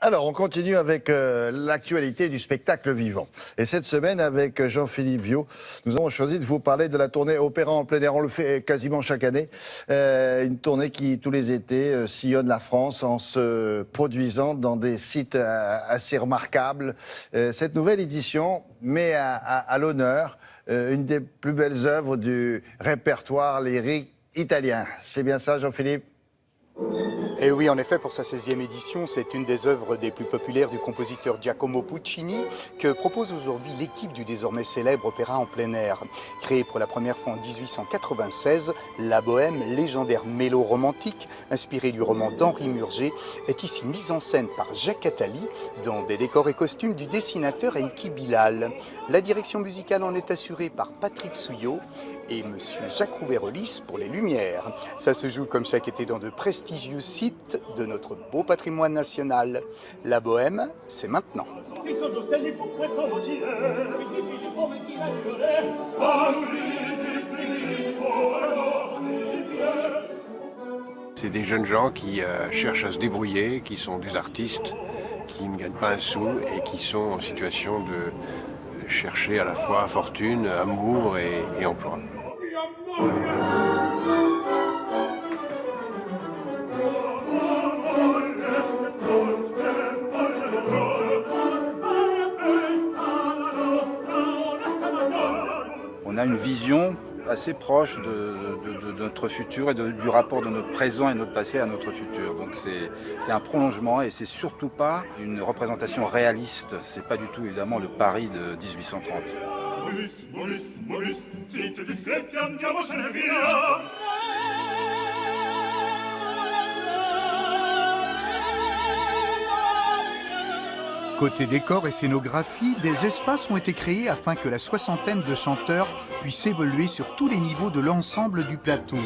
Alors, on continue avec l'actualité du spectacle vivant. Et cette semaine, avec Jean-Philippe Viaud, nous avons choisi de vous parler de la tournée Opéra en plein air. On le fait quasiment chaque année. Une tournée qui, tous les étés, sillonne la France en se produisant dans des sites assez remarquables. Cette nouvelle édition met à l'honneur une des plus belles œuvres du répertoire lyrique italien. C'est bien ça, Jean-Philippe ? Et oui, en effet, pour sa 16e édition, c'est une des œuvres des plus populaires du compositeur Giacomo Puccini que propose aujourd'hui l'équipe du désormais célèbre opéra en plein air. Créé pour la première fois en 1896, La Bohème, légendaire mélo romantique, inspiré du roman d'Henri Murger, est ici mise en scène par Jacques Attali dans des décors et costumes du dessinateur Enki Bilal. La direction musicale en est assurée par Patrick Souillot et monsieur Jacques Rouvérelis pour les lumières. Ça se joue comme chaque été dans de prestigieux sites de notre beau patrimoine national. La Bohème, c'est maintenant. C'est des jeunes gens qui cherchent à se débrouiller, qui sont des artistes, qui ne gagnent pas un sou et qui sont en situation de chercher à la fois fortune, amour et emploi. On a une vision assez proche de notre futur et du rapport de notre présent et notre passé à notre futur. Donc c'est un prolongement et c'est surtout pas une représentation réaliste. C'est pas du tout évidemment le Paris de 1830. Côté décor et scénographie, des espaces ont été créés afin que la soixantaine de chanteurs puissent évoluer sur tous les niveaux de l'ensemble du plateau.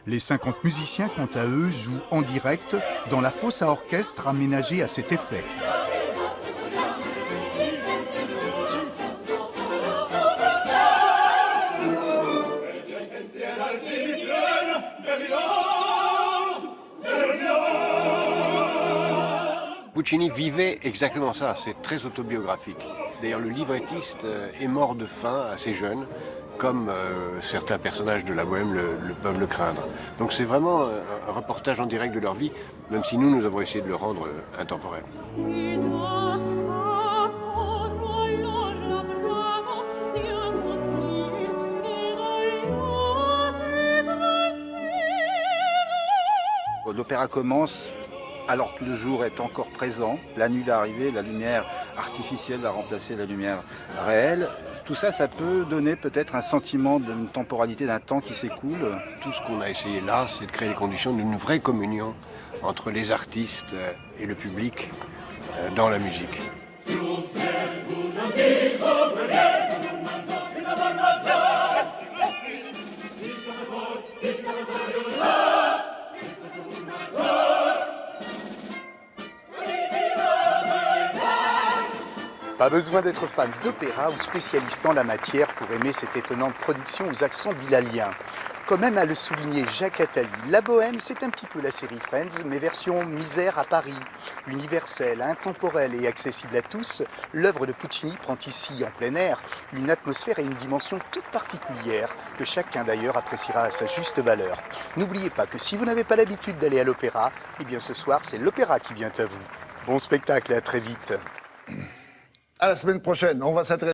Les 50 musiciens, quant à eux, jouent en direct dans la fosse à orchestre aménagée à cet effet. Puccini vivait exactement ça, c'est très autobiographique. D'ailleurs, le librettiste est mort de faim assez jeune, comme certains personnages de la Bohème le peuvent le craindre. Donc c'est vraiment un reportage en direct de leur vie, même si nous avons essayé de le rendre intemporel. L'opéra commence alors que le jour est encore présent, la nuit va arriver, la lumière artificielle va remplacer la lumière réelle. Tout ça, ça peut donner peut-être un sentiment d'une temporalité, d'un temps qui s'écoule. Tout ce qu'on a essayé là, c'est de créer les conditions d'une vraie communion entre les artistes et le public dans la musique. Pas besoin d'être fan d'opéra ou spécialiste en la matière pour aimer cette étonnante production aux accents bilaliens. Comme aime à le souligner Jacques Attali, La Bohème, c'est un petit peu la série Friends, mais version misère à Paris. Universelle, intemporelle et accessible à tous, l'œuvre de Puccini prend ici, en plein air, une atmosphère et une dimension toute particulière, que chacun d'ailleurs appréciera à sa juste valeur. N'oubliez pas que si vous n'avez pas l'habitude d'aller à l'opéra, eh bien ce soir, c'est l'opéra qui vient à vous. Bon spectacle et à très vite. À la semaine prochaine, on va s'intéresser